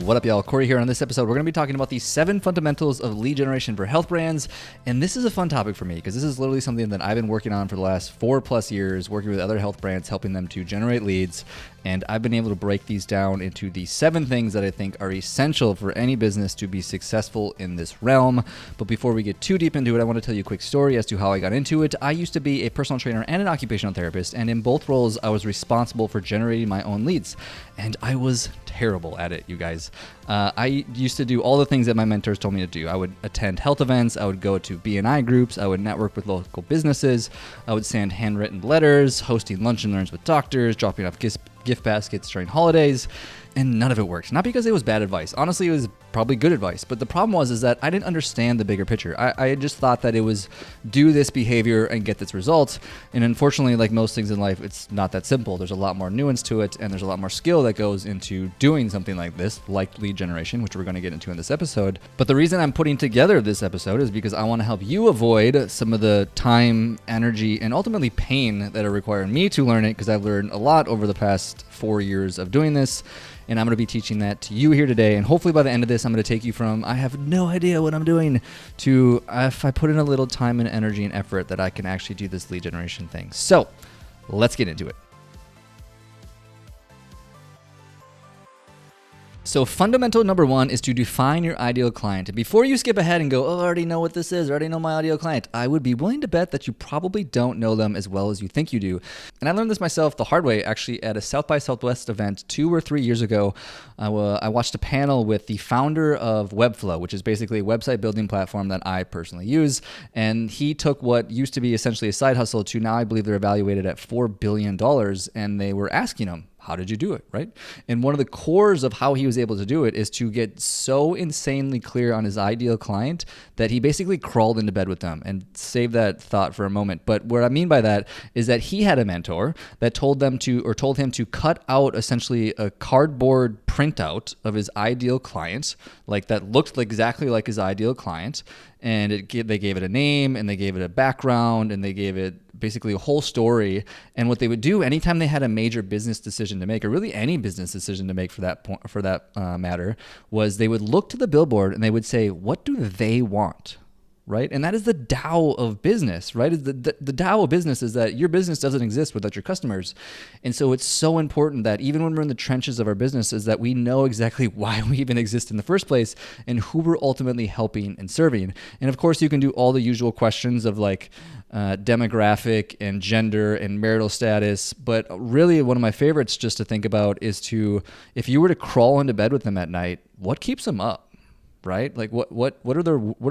What up, y'all? Corey here. On this episode, we're going to be talking about the 7 fundamentals of lead generation for health brands. And this is a fun topic for me because this is literally something that I've been working on for the last 4+ years, working with other health brands, helping them to generate leads. And I've been able to break these down into the 7 things that I think are essential for any business to be successful in this realm. But before we get too deep into it, I want to tell you a quick story as to how I got into it. I used to be a personal trainer and an occupational therapist, and in both roles, I was responsible for generating my own leads. And I was terrible at it, you guys. I used to do all the things that my mentors told me to do. I would attend health events, I would go to BNI groups, I would network with local businesses, I would send handwritten letters, hosting lunch and learns with doctors, dropping off gift baskets during holidays, and none of it worked. Not because it was bad advice. Honestly, it was probably good advice. But the problem was that I didn't understand the bigger picture. I just thought that it was do this behavior and get this result. And unfortunately, like most things in life, it's not that simple. There's a lot more nuance to it, and there's a lot more skill that goes into doing something like this, like lead generation, which we're going to get into in this episode. But the reason I'm putting together this episode is because I want to help you avoid some of the time, energy, and ultimately pain that are requiring me to learn it, because I've learned a lot over the past 4 years of doing this. And I'm going to be teaching that to you here today. And hopefully by the end of this, I'm going to take you from, I have no idea what I'm doing, to if I put in a little time and energy and effort, that I can actually do this lead generation thing. So let's get into it. So fundamental number 1 is to define your ideal client. Before you skip ahead and go, oh, I already know what this is, I already know my ideal client, I would be willing to bet that you probably don't know them as well as you think you do. And I learned this myself the hard way, actually, at a South by Southwest event 2 or 3 years ago. I watched a panel with the founder of Webflow, which is basically a website building platform that I personally use. And he took what used to be essentially a side hustle to now I believe they're evaluated at $4 billion. And they were asking him, how did you do it, right? And one of the cores of how he was able to do it is to get so insanely clear on his ideal client that he basically crawled into bed with them. And save that thought for a moment. But what I mean by that is that he had a mentor that told him to cut out essentially a cardboard printout of his ideal client, like that looked exactly like his ideal client. And they gave it a name, and they gave it a background, and they gave it basically a whole story. And what they would do anytime they had a major business decision to make, or really any business decision to make for that matter, was they would look to the billboard and they would say, what do they want? Right? And that is the Tao of business, right? The Tao of business is that your business doesn't exist without your customers. And so it's so important that even when we're in the trenches of our business is that we know exactly why we even exist in the first place and who we're ultimately helping and serving. And of course, you can do all the usual questions of like demographic and gender and marital status. But really one of my favorites just to think about is if you were to crawl into bed with them at night, what keeps them up? Right? Like what are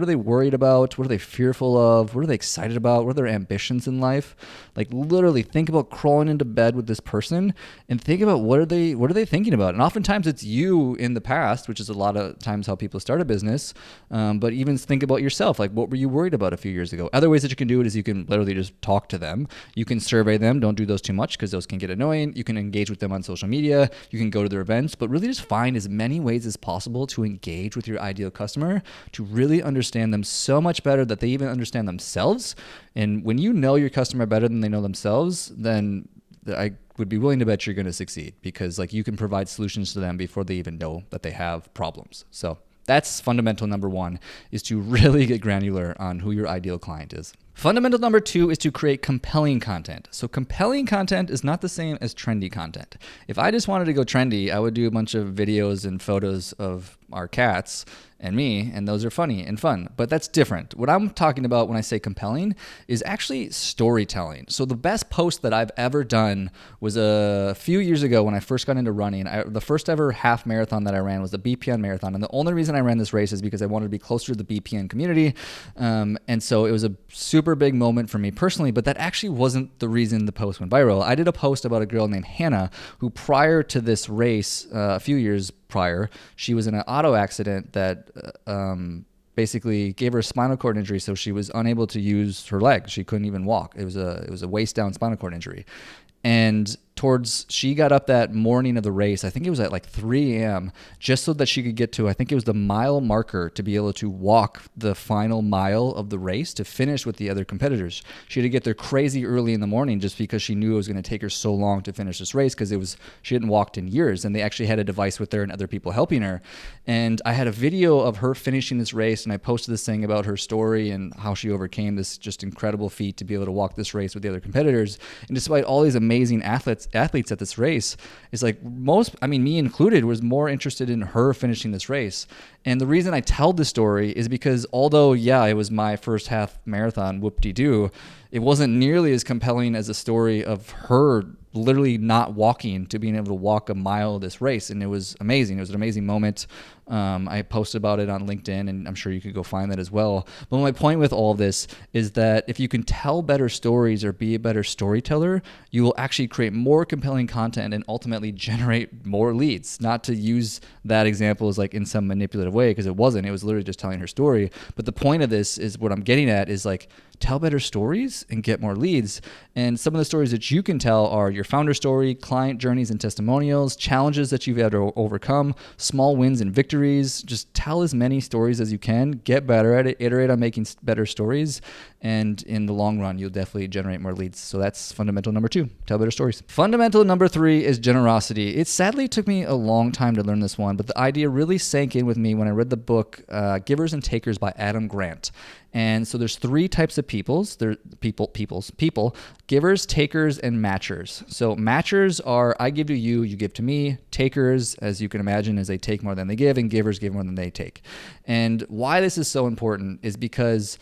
they worried about? What are they fearful of? What are they excited about? What are their ambitions in life? Like literally think about crawling into bed with this person and think about what are they thinking about? And oftentimes it's you in the past, which is a lot of times how people start a business. But even think about yourself. Like what were you worried about a few years ago? Other ways that you can do it is you can literally just talk to them. You can survey them. Don't do those too much because those can get annoying. You can engage with them on social media. You can go to their events, but really just find as many ways as possible to engage with your ideal customer, to really understand them so much better that they even understand themselves. And when you know your customer better than they know themselves, then I would be willing to bet you're going to succeed, because like you can provide solutions to them before they even know that they have problems. So that's fundamental number 1, is to really get granular on who your ideal client is. Fundamental number 2 is to create compelling content. So compelling content is not the same as trendy content. If I just wanted to go trendy, I would do a bunch of videos and photos of our cats and me, and those are funny and fun, but that's different. What I'm talking about when I say compelling is actually storytelling. So the best post that I've ever done was a few years ago when I first got into running. The first ever half marathon that I ran was the BPN marathon, and the only reason I ran this race is because I wanted to be closer to the BPN community, and so it was a super big moment for me personally, but that actually wasn't the reason the post went viral. I did a post about a girl named Hannah who prior to this race, a few years prior, she was in an auto accident that basically gave her a spinal cord injury, so she was unable to use her leg. She couldn't even walk. It was a waist down spinal cord injury. And she got up that morning of the race. I think it was at like 3 a.m. just so that she could get to, I think it was the mile marker to be able to walk the final mile of the race to finish with the other competitors. She had to get there crazy early in the morning just because she knew it was going to take her so long to finish this race because she hadn't walked in years, and they actually had a device with her and other people helping her. And I had a video of her finishing this race, and I posted this thing about her story and how she overcame this just incredible feat to be able to walk this race with the other competitors. And despite all these amazing athletes at this race, it's like me included, was more interested in her finishing this race. And the reason I tell this story is because although, yeah, it was my first half marathon, whoop-de-doo, it wasn't nearly as compelling as a story of her literally not walking to being able to walk a mile of this race. And it was amazing. It was an amazing moment. I posted about it on LinkedIn, and I'm sure you could go find that as well. But my point with all of this is that if you can tell better stories or be a better storyteller, you will actually create more compelling content and ultimately generate more leads. Not to use that example as like in some manipulative way, because it wasn't. It was literally just telling her story. But the point of this is, what I'm getting at is like, tell better stories and get more leads. And some of the stories that you can tell are your founder story, client journeys and testimonials, challenges that you've had to overcome, small wins and victories. Just tell as many stories as you can, get better at it, iterate on making better stories. And in the long run, you'll definitely generate more leads. So that's fundamental number 2, tell better stories. Fundamental number 3 is generosity. It sadly took me a long time to learn this one, but the idea really sank in with me when I read the book Givers and Takers by Adam Grant. And so there's 3 types of peoples. There people, givers, takers, and matchers. So matchers are, I give to you, you give to me. Takers, as you can imagine, is they take more than they give, and givers give more than they take. And why this is so important is because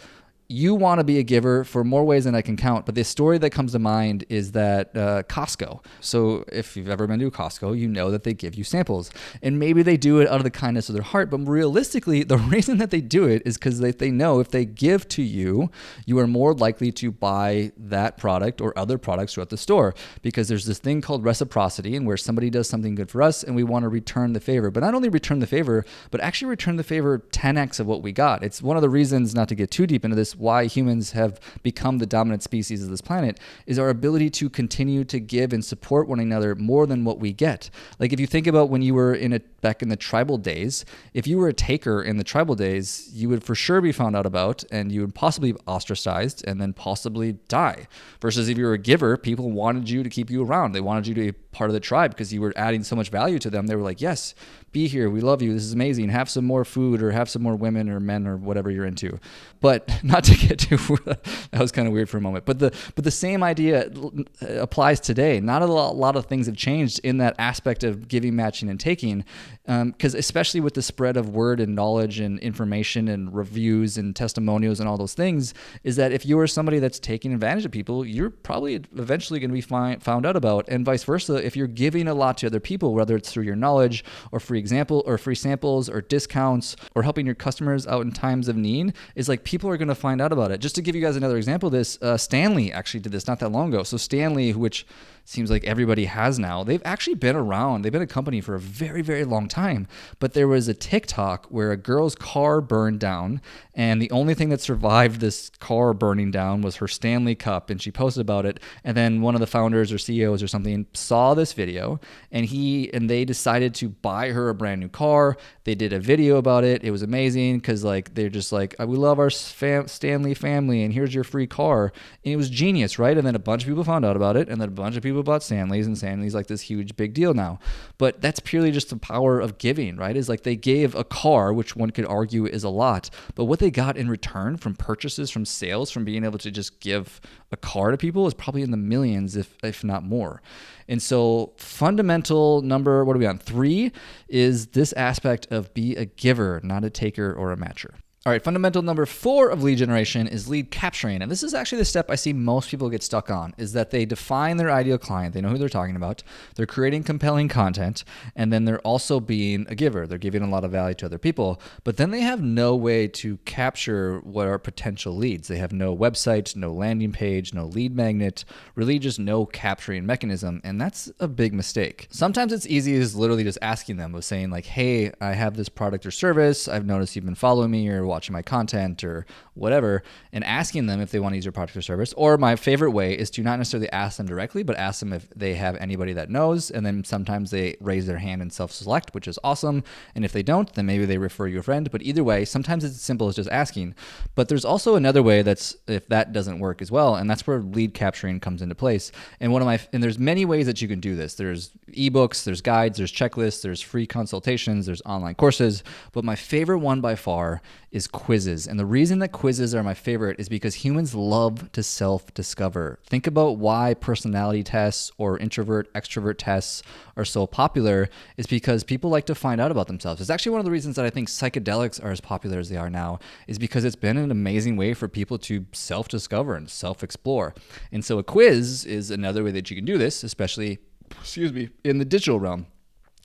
you want to be a giver for more ways than I can count. But the story that comes to mind is that Costco. So if you've ever been to Costco, you know that they give you samples. And maybe they do it out of the kindness of their heart. But realistically, the reason that they do it is because they know if they give to you, you are more likely to buy that product or other products throughout the store. Because there's this thing called reciprocity, and where somebody does something good for us and we want to return the favor. But not only return the favor, but actually return the favor 10x of what we got. It's one of the reasons, not to get too deep into this, why humans have become the dominant species of this planet, is our ability to continue to give and support one another more than what we get. Like if you think about when you were back in the tribal days, if you were a taker in the tribal days, you would for sure be found out about, and you would possibly be ostracized and then possibly die. Versus if you were a giver, people wanted you to keep you around. They wanted you to be part of the tribe because you were adding so much value to them. They were like, yes, be here. We love you. This is amazing. Have some more food, or have some more women or men or whatever you're into. But not to get too, that was kind of weird for a moment. But the same idea applies today. Not a lot of things have changed in that aspect of giving, matching, and taking. Because especially with the spread of word and knowledge and information and reviews and testimonials and all those things, is that if you are somebody that's taking advantage of people, you're probably eventually going to be found out about. And vice versa, if you're giving a lot to other people, whether it's through your knowledge or free samples or discounts or helping your customers out in times of need, is like people are going to find out about it. Just to give you guys another example of this, Stanley actually did this not that long ago. So Stanley, which seems like everybody has now, they've actually been around. They've been a company for a very, very long time. But there was a TikTok where a girl's car burned down, and the only thing that survived this car burning down was her Stanley cup, and she posted about it. And then one of the founders or CEOs or something saw this video, and they decided to buy her a brand new car. They did a video about it. It was amazing because like they're just like, we love our Stanley family, and here's your free car. And it was genius, right? And then a bunch of people found out about it, and then a bunch of people bought Stanleys, and Stanley's like this huge big deal now. But that's purely just the power of giving, right? Is like they gave a car, which one could argue is a lot, but what they got in return from purchases, from sales, from being able to just give a car to people is probably in the millions, if not more. And so fundamental number, what are we on? 3 is this aspect of be a giver, not a taker or a matcher. All right, fundamental number 4 of lead generation is lead capturing. And this is actually the step I see most people get stuck on, is that they define their ideal client. They know who they're talking about. They're creating compelling content. And then they're also being a giver. They're giving a lot of value to other people. But then they have no way to capture what are potential leads. They have no website, no landing page, no lead magnet, really just no capturing mechanism. And that's a big mistake. Sometimes it's easy as literally just asking them, of saying like, hey, I have this product or service. I've noticed you've been following me or watching my content or whatever, and asking them if they want to use your product or service. Or my favorite way is to not necessarily ask them directly, but ask them if they have anybody that knows. And then sometimes they raise their hand and self-select, which is awesome. And if they don't, then maybe they refer you a friend. But either way, sometimes it's as simple as just asking. But there's also another way that's if that doesn't work as well, and that's where lead capturing comes into place. And there's many ways that you can do this. There's ebooks, there's guides, there's checklists, there's free consultations, there's online courses. But my favorite one by far is quizzes. And the reason that quizzes are my favorite is because humans love to self-discover. Think about why personality tests or introvert, extrovert tests are so popular is because people like to find out about themselves. It's actually one of the reasons that I think psychedelics are as popular as they are now is because it's been an amazing way for people to self-discover and self-explore. And so a quiz is another way that you can do this, especially, in the digital realm.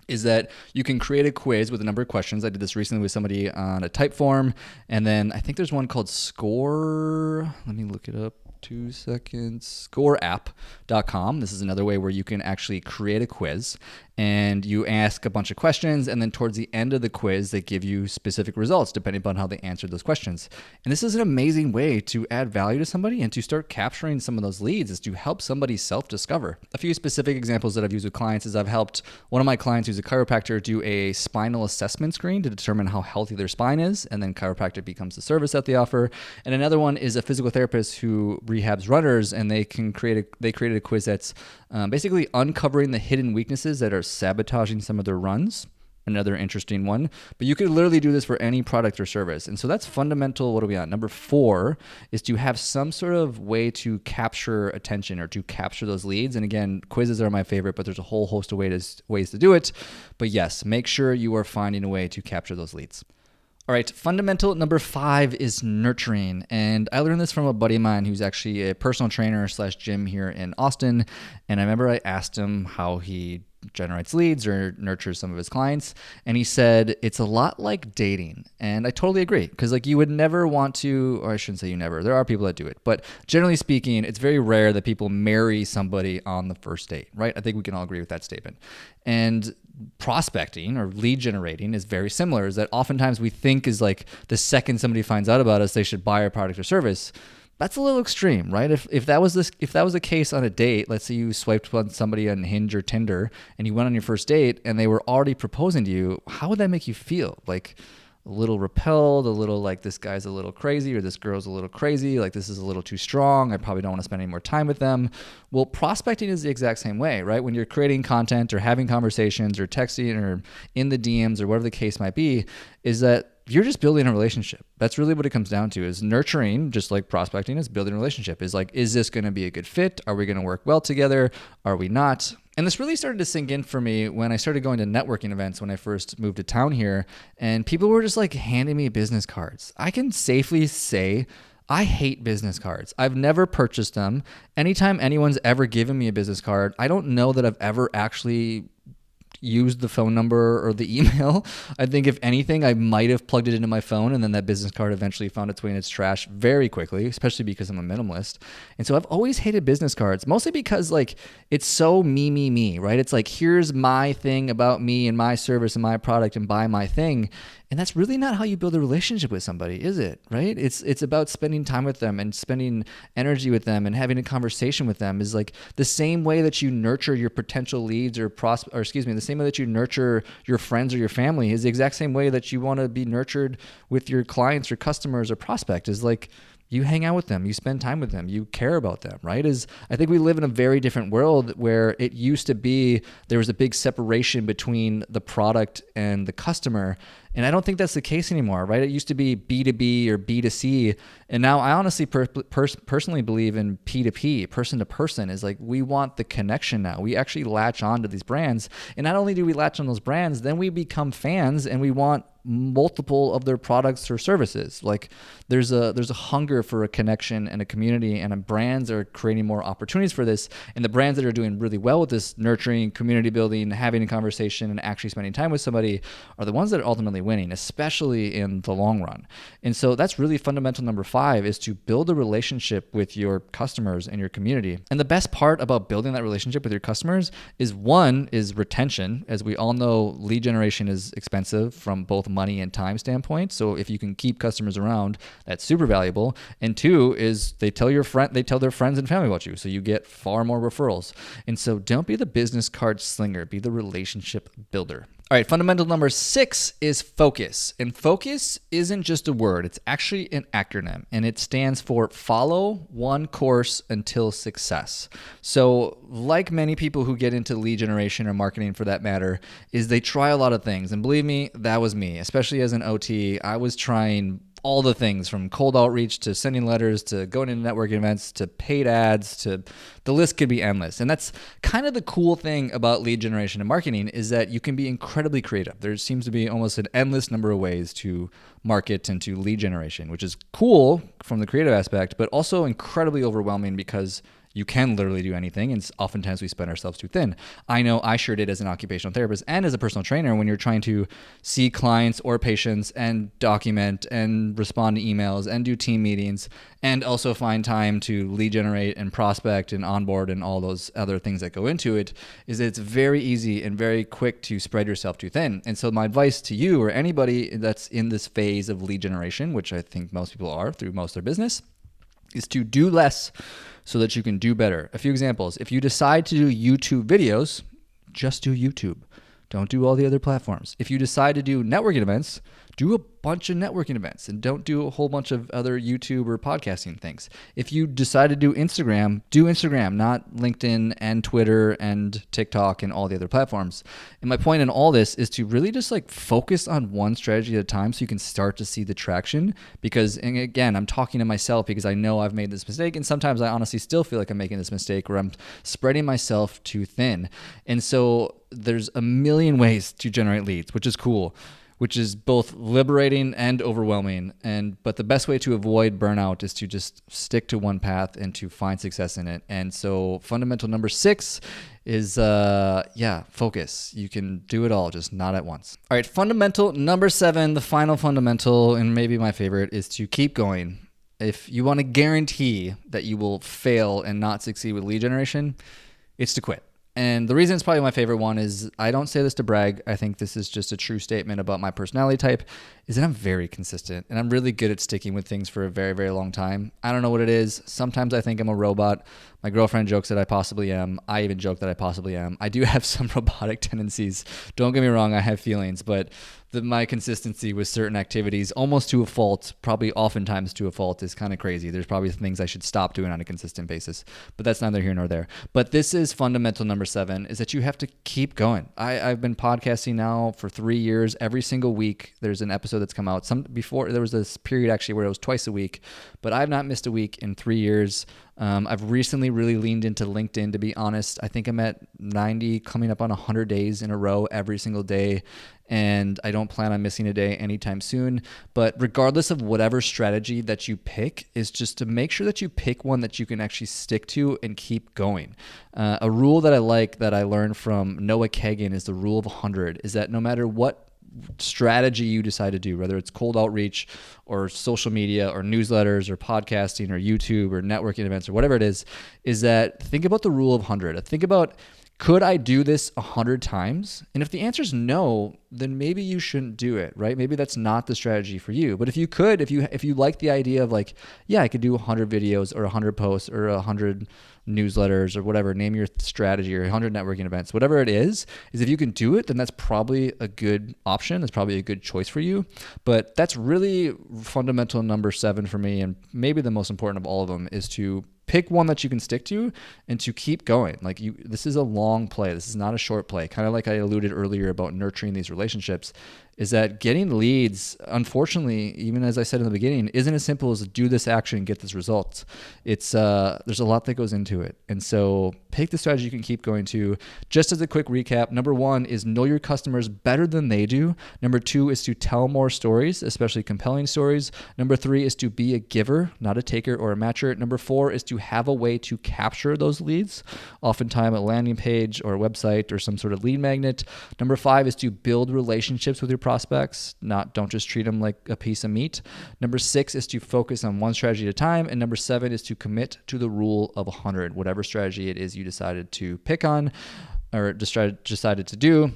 Is that you can create a quiz with a number of questions. I did this recently with somebody on a type form. And then I think there's one called Score. Let me look it up. 2 seconds. Scoreapp.com. This is another way where you can actually create a quiz and you ask a bunch of questions, and then towards the end of the quiz, they give you specific results depending upon how they answered those questions. And this is an amazing way to add value to somebody and to start capturing some of those leads is to help somebody self-discover. A few specific examples that I've used with clients is I've helped one of my clients who's a chiropractor do a spinal assessment screen to determine how healthy their spine is, and then chiropractic becomes the service that they offer. And another one is a physical therapist who rehabs runners, and they created a quiz that's basically uncovering the hidden weaknesses that are sabotaging some of their runs. Another interesting one. But you could literally do this for any product or service. And so that's fundamental. What are we on? Number 4 is to have some sort of way to capture attention or to capture those leads. And again, quizzes are my favorite, but there's a whole host of ways to do it. But yes, make sure you are finding a way to capture those leads. All right, fundamental number 5 is nurturing. And I learned this from a buddy of mine who's actually a personal trainer / gym here in Austin. And I remember I asked him how he generates leads or nurtures some of his clients. And he said, it's a lot like dating. And I totally agree. Because like you would never want to, or I shouldn't say you never, there are people that do it. But generally speaking, it's very rare that people marry somebody on the first date, right? I think we can all agree with that statement. And prospecting or lead generating is very similar, is that oftentimes we think is like the second somebody finds out about us, they should buy our product or service. That's a little extreme, right? If that was the case on a date, let's say you swiped on somebody on Hinge or Tinder and you went on your first date and they were already proposing to you, how would that make you feel? Like a little repelled, a little like this guy's a little crazy or this girl's a little crazy, like this is a little too strong, I probably don't want to spend any more time with them. Well, prospecting is the exact same way, right? When you're creating content or having conversations or texting or in the DMs or whatever the case might be, is that you're just building a relationship. That's really what it comes down to, is nurturing, just like prospecting is building a relationship. Is like, is this going to be a good fit? Are we going to work well together? Are we not? And this really started to sink in for me when I started going to networking events when I first moved to town here, and people were just like handing me business cards. I can safely say I hate business cards. I've never purchased them. Anytime anyone's ever given me a business card, I don't know that I've ever actually used the phone number or the email. I think if anything, I might have plugged it into my phone and then that business card eventually found its way in its trash very quickly, especially because I'm a minimalist. And so I've always hated business cards, mostly because like it's so me, right? It's like, here's my thing about me and my service and my product and buy my thing. And that's really not how you build a relationship with somebody, is it? Right? It's about spending time with them and spending energy with them and having a conversation with them. Is like the same way that you nurture your potential leads the same way that you nurture your friends or your family is the exact same way that you want to be nurtured with your clients or customers or prospect. Is like you hang out with them, you spend time with them, you care about them, right? I think we live in a very different world where it used to be there was a big separation between the product and the customer. And I don't think that's the case anymore, right? It used to be B2B or B2C. And now I honestly personally believe in P2P, person to person. Is like we want the connection now. We actually latch on to these brands. And not only do we latch on those brands, then we become fans and we want multiple of their products or services. Like there's a hunger for a connection and a community, and brands are creating more opportunities for this. And the brands that are doing really well with this nurturing, community building, having a conversation and actually spending time with somebody are the ones that are ultimately winning, especially in the long run. And so that's really fundamental number 5, is to build a relationship with your customers and your community. And the best part about building that relationship with your customers is retention. As we all know, lead generation is expensive from both money and time standpoint. So if you can keep customers around, that's super valuable. And 2 is they tell their friends and family about you. So you get far more referrals. And so don't be the business card slinger, be the relationship builder. All right, fundamental number 6 is focus. And focus isn't just a word, it's actually an acronym, and it stands for follow one course until success. So like many people who get into lead generation or marketing for that matter, is they try a lot of things. And believe me, that was me, especially as an OT. I was trying all the things from cold outreach to sending letters to going into networking events to paid ads to the list could be endless. And that's kind of the cool thing about lead generation and marketing is that you can be incredibly creative. There seems to be almost an endless number of ways to market and to lead generation, which is cool from the creative aspect, but also incredibly overwhelming because you can literally do anything, and oftentimes we spread ourselves too thin. I know I sure did as an occupational therapist and as a personal trainer when you're trying to see clients or patients and document and respond to emails and do team meetings and also find time to lead generate and prospect and onboard and all those other things that go into it, is that it's very easy and very quick to spread yourself too thin. And so my advice to you or anybody that's in this phase of lead generation, which I think most people are through most of their business, is to do less so that you can do better. A few examples. If you decide to do YouTube videos, just do YouTube. Don't do all the other platforms. If you decide to do networking events, do a bunch of networking events and don't do a whole bunch of other YouTube or podcasting things. If you decide to do Instagram, not LinkedIn and Twitter and TikTok and all the other platforms. And my point in all this is to really just like focus on one strategy at a time so you can start to see the traction. Because, and again, I'm talking to myself because I know I've made this mistake. And sometimes I honestly still feel like I'm making this mistake where I'm spreading myself too thin. And so there's a million ways to generate leads, which is cool, which is both liberating and overwhelming. But the best way to avoid burnout is to just stick to one path and to find success in it. And so fundamental number 6 is, focus. You can do it all, just not at once. All right, fundamental number 7, the final fundamental, and maybe my favorite, is to keep going. If you want to guarantee that you will fail and not succeed with lead generation, it's to quit. And the reason it's probably my favorite one is I don't say this to brag. I think this is just a true statement about my personality type, is that I'm very consistent and I'm really good at sticking with things for a very, very long time. I don't know what it is. Sometimes I think I'm a robot. My girlfriend jokes that I possibly am. I even joke that I possibly am. I do have some robotic tendencies. Don't get me wrong, I have feelings, but my consistency with certain activities, almost to a fault, probably oftentimes to a fault, is kind of crazy. There's probably things I should stop doing on a consistent basis, but that's neither here nor there. But this is fundamental number 7, is that you have to keep going. I've been podcasting now for 3 years. Every single week, there's an episode that's come out. Before there was this period actually where it was twice a week, but I've not missed a week in 3 years. I've recently really leaned into LinkedIn, to be honest. I think I'm at 90, coming up on 100 days in a row every single day. And I don't plan on missing a day anytime soon. But regardless of whatever strategy that you pick, is just to make sure that you pick one that you can actually stick to and keep going. A rule that I like that I learned from Noah Kagan is the rule of 100, is that no matter what strategy you decide to do, whether it's cold outreach or social media or newsletters or podcasting or YouTube or networking events or whatever it is that think about the rule of 100. Think about, could I do this 100 times? And if the answer is no, then maybe you shouldn't do it, right? Maybe that's not the strategy for you. But if you could, if you like the idea of like, yeah, I could do 100 videos or 100 posts or 100 newsletters or whatever, name your strategy, or 100 networking events, whatever it is if you can do it, then that's probably a good option. That's probably a good choice for you. But that's really fundamental number 7 for me. And maybe the most important of all of them is to pick one that you can stick to and to keep going. This is a long play. This is not a short play. Kind of like I alluded earlier about nurturing these relationships, is that getting leads, unfortunately, even as I said in the beginning, isn't as simple as do this action and get this result. It's there's a lot that goes into it. And so pick the strategy you can keep going to. Just as a quick recap, number 1 is know your customers better than they do. Number 2 is to tell more stories, especially compelling stories. Number 3 is to be a giver, not a taker or a matcher. Number 4 is to have a way to capture those leads, oftentimes a landing page or a website or some sort of lead magnet. Number 5 is to build relationships with your prospects, don't just treat them like a piece of meat. Number 6 is to focus on one strategy at a time. And number 7 is to commit to the rule of 100, whatever strategy it is you decided to pick on or decided to do.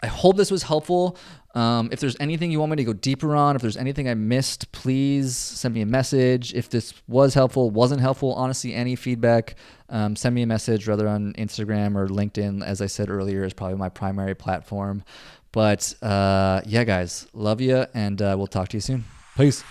I hope this was helpful. If there's anything you want me to go deeper on, if there's anything I missed, please send me a message. If this was helpful, wasn't helpful, honestly, any feedback, send me a message, rather on Instagram or LinkedIn. As I said earlier, is probably my primary platform. But yeah, guys, love you, and we'll talk to you soon. Peace.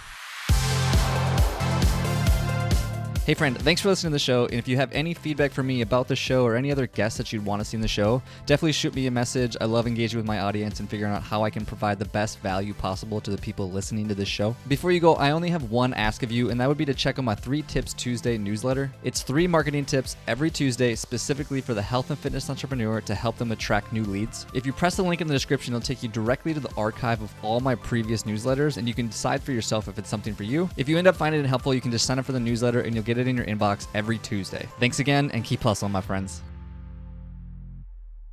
Hey friend, thanks for listening to the show, and if you have any feedback for me about the show or any other guests that you'd want to see in the show, definitely shoot me a message. I love engaging with my audience and figuring out how I can provide the best value possible to the people listening to this show. Before you go, I only have one ask of you, and that would be to check out my 3 Tips Tuesday newsletter. It's 3 marketing tips every Tuesday specifically for the health and fitness entrepreneur to help them attract new leads. If you press the link in the description, it'll take you directly to the archive of all my previous newsletters, and you can decide for yourself if it's something for you. If you end up finding it helpful, you can just sign up for the newsletter and you'll get it in your inbox every Tuesday. Thanks again, and keep hustling, my friends.